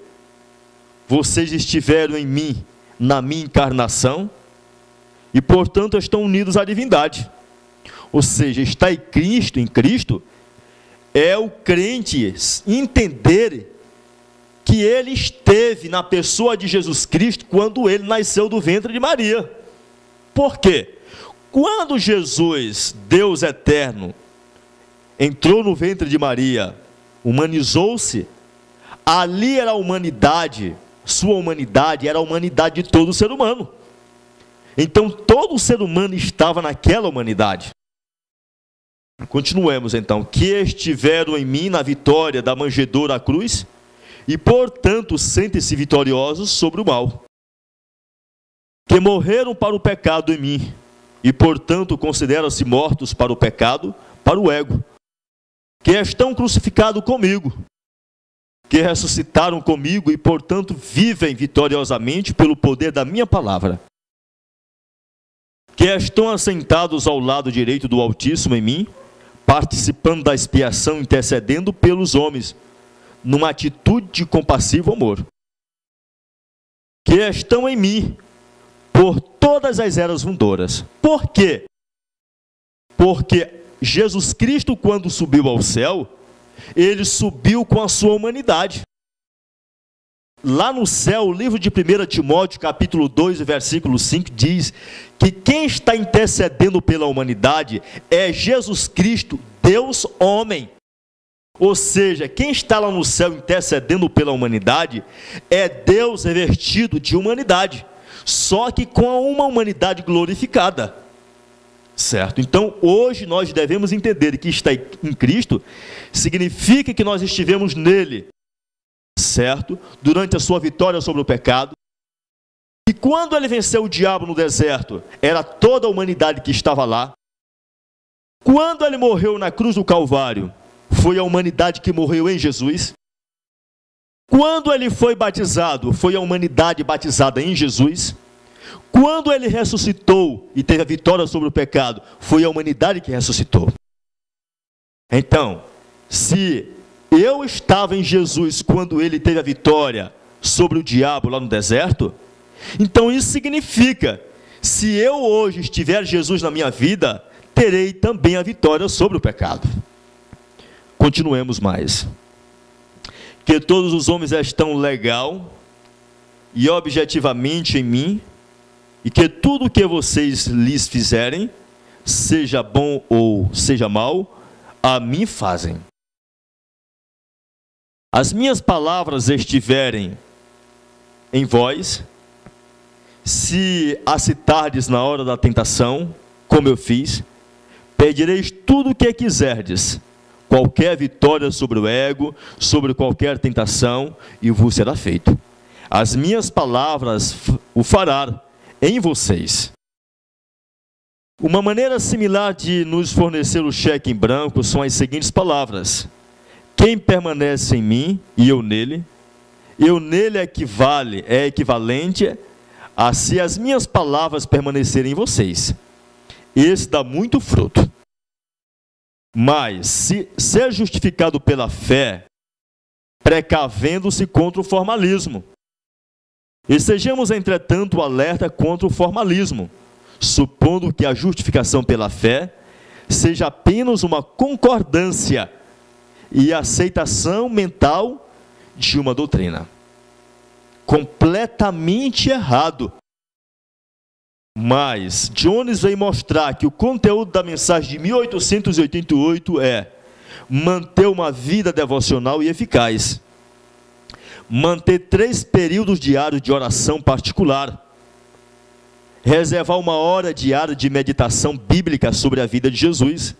vocês estiveram em mim, na minha encarnação, e portanto estão unidos à divindade. Ou seja, estar em Cristo é o crente entender que ele esteve na pessoa de Jesus Cristo quando ele nasceu do ventre de Maria. Por quê? Quando Jesus, Deus eterno, entrou no ventre de Maria, humanizou-se, ali era a humanidade, sua humanidade era a humanidade de todo ser humano. Então todo ser humano estava naquela humanidade. Continuemos então: que estiveram em mim na vitória da manjedoura à cruz, e portanto sentem-se vitoriosos sobre o mal. Que morreram para o pecado em mim, e portanto consideram-se mortos para o pecado, para o ego. que estão crucificados comigo, que ressuscitaram comigo e, portanto, vivem vitoriosamente pelo poder da minha palavra, que estão assentados ao lado direito do Altíssimo em mim, participando da expiação, intercedendo pelos homens, numa atitude de compassivo amor, que estão em mim por todas as eras vindouras. Por quê? Porque Jesus Cristo, quando subiu ao céu, ele subiu com a sua humanidade. Lá no céu, o livro de 1 Timóteo, capítulo 2, versículo 5, diz que quem está intercedendo pela humanidade é Jesus Cristo, Deus homem. Ou seja, quem está lá no céu intercedendo pela humanidade é Deus revestido de humanidade, só que com uma humanidade glorificada. Certo? Então, hoje nós devemos entender que estar em Cristo significa que nós estivemos nele, certo? Durante a sua vitória sobre o pecado. E quando ele venceu o diabo no deserto, era toda a humanidade que estava lá. Quando ele morreu na cruz do Calvário, foi a humanidade que morreu em Jesus. Quando ele foi batizado, foi a humanidade batizada em Jesus. Quando ele ressuscitou e teve a vitória sobre o pecado, foi a humanidade que ressuscitou. Então, se eu estava em Jesus quando ele teve a vitória sobre o diabo lá no deserto, então isso significa, se eu hoje estiver Jesus na minha vida, terei também a vitória sobre o pecado. Continuemos mais. Que todos os homens estão legal e objetivamente em mim, e que tudo o que vocês lhes fizerem, seja bom ou seja mal, a mim fazem. As minhas palavras estiverem em vós, se a citardes na hora da tentação, como eu fiz, pedireis tudo o que quiserdes, qualquer vitória sobre o ego, sobre qualquer tentação, e vos será feito. As minhas palavras o farão em vocês. Uma maneira similar de nos fornecer o cheque em branco são as seguintes palavras: quem permanece em mim e eu nele é equivalente a se as minhas palavras permanecerem em vocês. Esse dá muito fruto. Mas se ser justificado pela fé, precavendo-se contra o formalismo. E sejamos, entretanto, alerta contra o formalismo, supondo que a justificação pela fé seja apenas uma concordância e aceitação mental de uma doutrina. Completamente errado. Mas Jones veio mostrar que o conteúdo da mensagem de 1888 é manter uma vida devocional e eficaz, manter 3 períodos diários de oração particular, reservar 1 hora diária de meditação bíblica sobre a vida de Jesus,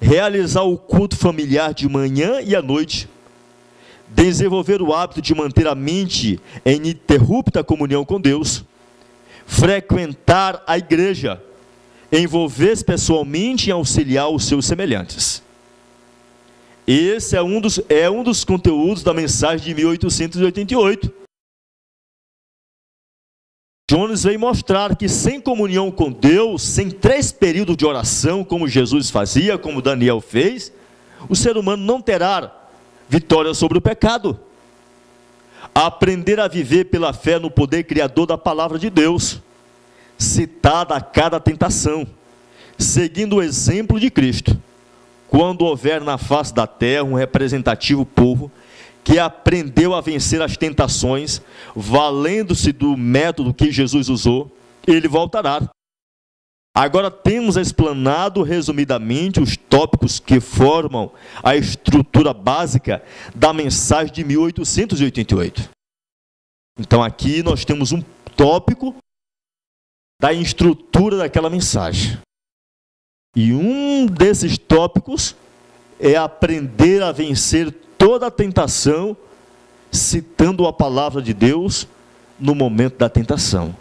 realizar o culto familiar de manhã e à noite, desenvolver o hábito de manter a mente em ininterrupta comunhão com Deus, frequentar a igreja, envolver-se pessoalmente em auxiliar os seus semelhantes. Esse é um dos conteúdos da mensagem de 1888. Jones veio mostrar que sem comunhão com Deus, sem 3 períodos de oração, como Jesus fazia, como Daniel fez, o ser humano não terá vitória sobre o pecado. Aprender a viver pela fé no poder criador da palavra de Deus, citada a cada tentação, seguindo o exemplo de Cristo. Quando houver na face da terra um representativo povo que aprendeu a vencer as tentações, valendo-se do método que Jesus usou, ele voltará. Agora temos explanado resumidamente os tópicos que formam a estrutura básica da mensagem de 1888. Então aqui nós temos um tópico da estrutura daquela mensagem. E um desses tópicos é aprender a vencer toda a tentação, citando a palavra de Deus no momento da tentação.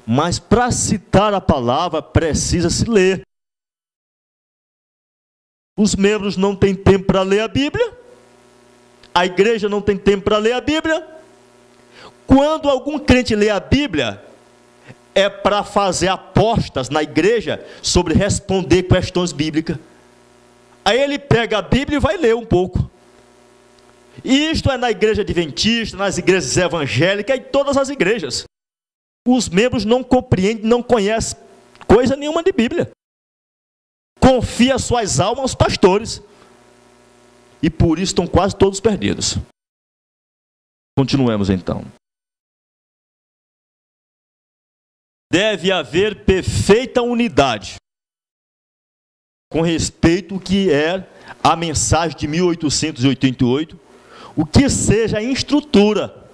Mas para citar a palavra, precisa se ler. Os membros não têm tempo para ler a Bíblia. A igreja não tem tempo para ler a Bíblia. Quando algum crente lê a Bíblia, é para fazer apostas na igreja sobre responder questões bíblicas. Aí ele pega a Bíblia e vai ler um pouco. E isto é na igreja adventista, nas igrejas evangélicas e todas as igrejas. Os membros não compreendem, não conhecem coisa nenhuma de Bíblia. Confia suas almas aos pastores. E por isso estão quase todos perdidos. Continuemos então. Deve haver perfeita unidade com respeito ao que é a mensagem de 1888, o que seja a estrutura.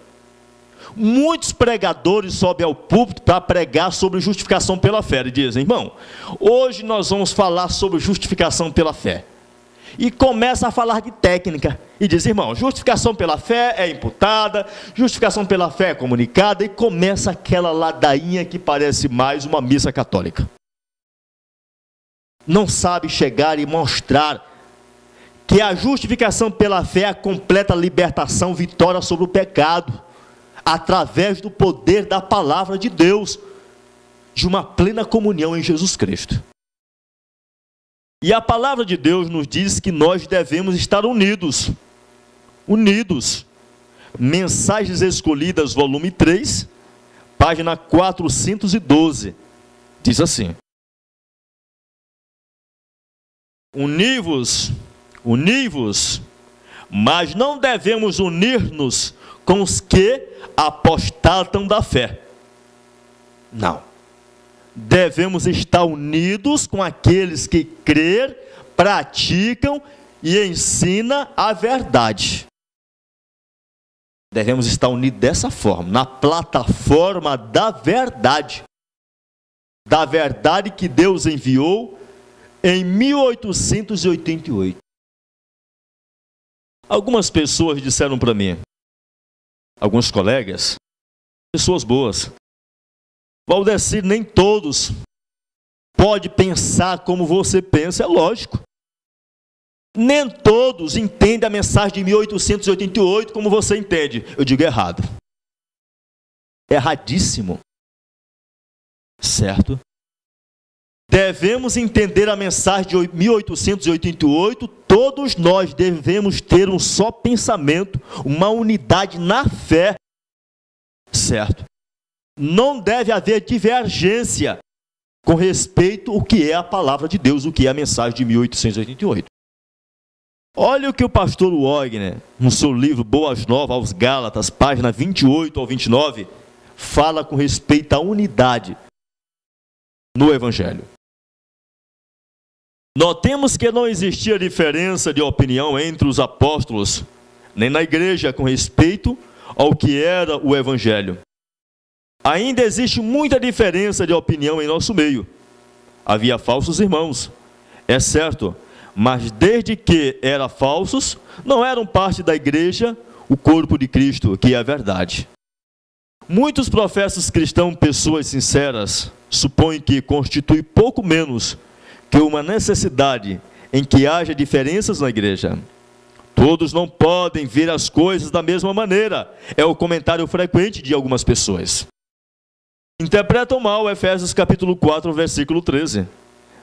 Muitos pregadores sobem ao púlpito para pregar sobre justificação pela fé e dizem: irmão, hoje nós vamos falar sobre justificação pela fé. E começa a falar de técnica e diz: irmão, justificação pela fé é imputada, justificação pela fé é comunicada, e começa aquela ladainha que parece mais uma missa católica. Não sabe chegar e mostrar que a justificação pela fé é a completa libertação, vitória sobre o pecado, através do poder da palavra de Deus, de uma plena comunhão em Jesus Cristo. E a palavra de Deus nos diz que nós devemos estar unidos. Unidos. Mensagens Escolhidas, volume 3, página 412. Diz assim: Univos, mas não devemos unir-nos com os que apostatam da fé. Não. Devemos estar unidos com aqueles que crêem, praticam e ensinam a verdade. Devemos estar unidos dessa forma, na plataforma da verdade que Deus enviou em 1888. Algumas pessoas disseram para mim, alguns colegas, pessoas boas: Valdecir, nem todos pode pensar como você pensa. É lógico. Nem todos entendem a mensagem de 1888 como você entende. Eu digo errado. Erradíssimo. Certo? Devemos entender a mensagem de 1888. Todos nós devemos ter um só pensamento, uma unidade na fé. Certo? Não deve haver divergência com respeito ao que é a palavra de Deus, o que é a mensagem de 1888. Olha o que o pastor Wagner, no seu livro Boas Novas aos Gálatas, página 28 ao 29, fala com respeito à unidade no Evangelho. Notemos que não existia diferença de opinião entre os apóstolos, nem na igreja, com respeito ao que era o Evangelho. Ainda existe muita diferença de opinião em nosso meio. Havia falsos irmãos, é certo, mas desde que eram falsos, não eram parte da igreja, o corpo de Cristo, que é a verdade. Muitos professos cristãos, pessoas sinceras, supõem que constitui pouco menos que uma necessidade em que haja diferenças na igreja. Todos não podem ver as coisas da mesma maneira, é o comentário frequente de algumas pessoas. Interpretam mal Efésios capítulo 4, versículo 13,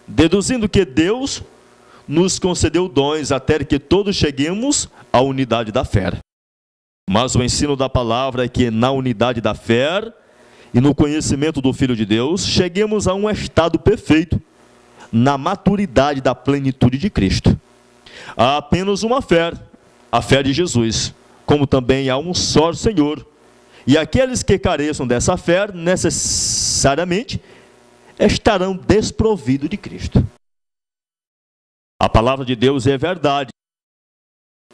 deduzindo que Deus nos concedeu dons até que todos cheguemos à unidade da fé. Mas o ensino da palavra é que na unidade da fé e no conhecimento do Filho de Deus, cheguemos a um estado perfeito, na maturidade da plenitude de Cristo. Há apenas uma fé, a fé de Jesus, como também há um só Senhor. E aqueles que careçam dessa fé, necessariamente, estarão desprovidos de Cristo. A palavra de Deus é verdade,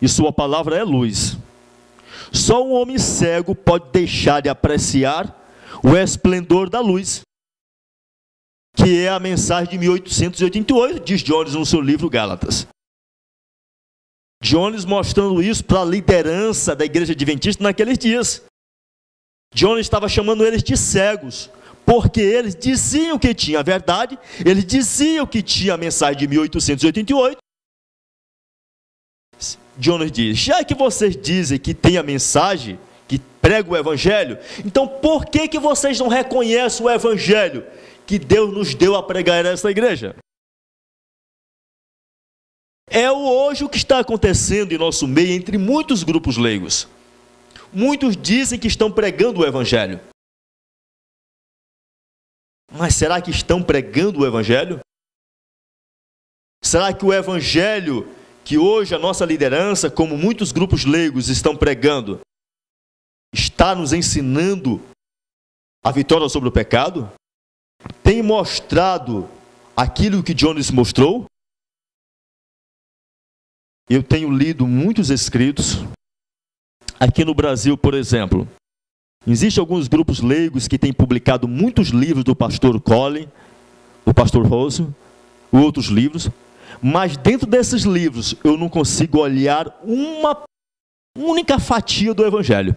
e sua palavra é luz. Só um homem cego pode deixar de apreciar o esplendor da luz, que é a mensagem de 1888, diz Jones no seu livro Gálatas. Jones mostrando isso para a liderança da igreja adventista naqueles dias. Jones estava chamando eles de cegos, porque eles diziam que tinha a verdade, eles diziam que tinha a mensagem de 1888, Jones diz: já que vocês dizem que tem a mensagem, que prega o evangelho, então por que vocês não reconhecem o evangelho que Deus nos deu a pregar nessa igreja? É hoje o que está acontecendo em nosso meio, entre muitos grupos leigos. Muitos dizem que estão pregando o evangelho. Mas será que estão pregando o evangelho? Será que o evangelho que hoje a nossa liderança, como muitos grupos leigos estão pregando, está nos ensinando a vitória sobre o pecado? Tem mostrado aquilo que Jones mostrou? Eu tenho lido muitos escritos. Aqui no Brasil, por exemplo, existem alguns grupos leigos que têm publicado muitos livros do pastor Colin, do pastor Rosso, outros livros, mas dentro desses livros eu não consigo olhar uma única fatia do evangelho.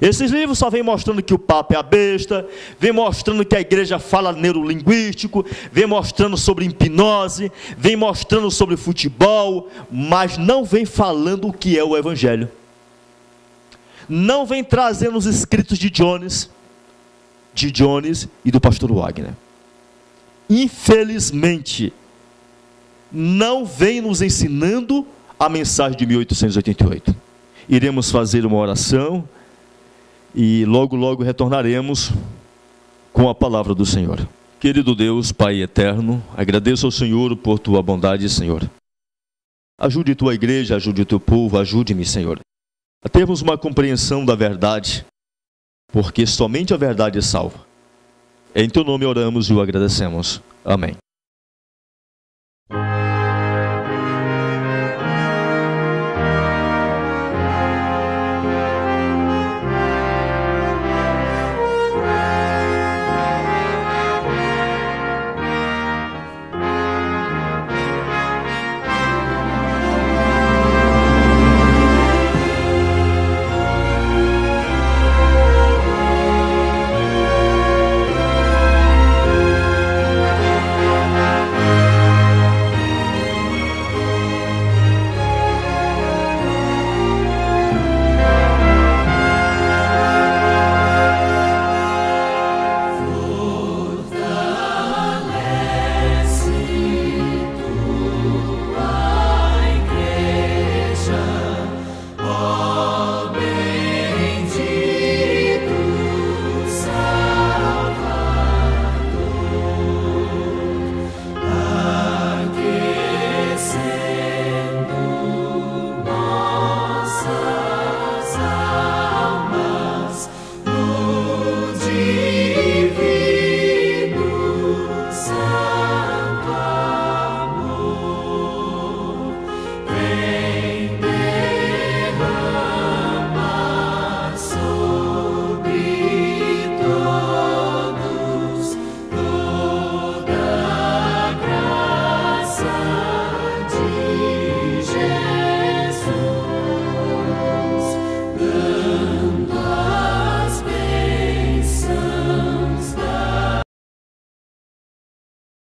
Esses livros só vêm mostrando que o Papa é a besta, vem mostrando que a igreja fala neurolinguístico, vem mostrando sobre hipnose, vem mostrando sobre futebol, mas não vem falando o que é o evangelho. Não vem trazendo os escritos de Jones e do pastor Wagner. Infelizmente, não vem nos ensinando a mensagem de 1888. Iremos fazer uma oração e logo retornaremos com a palavra do Senhor. Querido Deus, Pai eterno, agradeço ao Senhor por tua bondade, Senhor. Ajude tua igreja, ajude o teu povo, ajude-me, Senhor, a termos uma compreensão da verdade, porque somente a verdade salva. Em teu nome oramos e o agradecemos. Amém.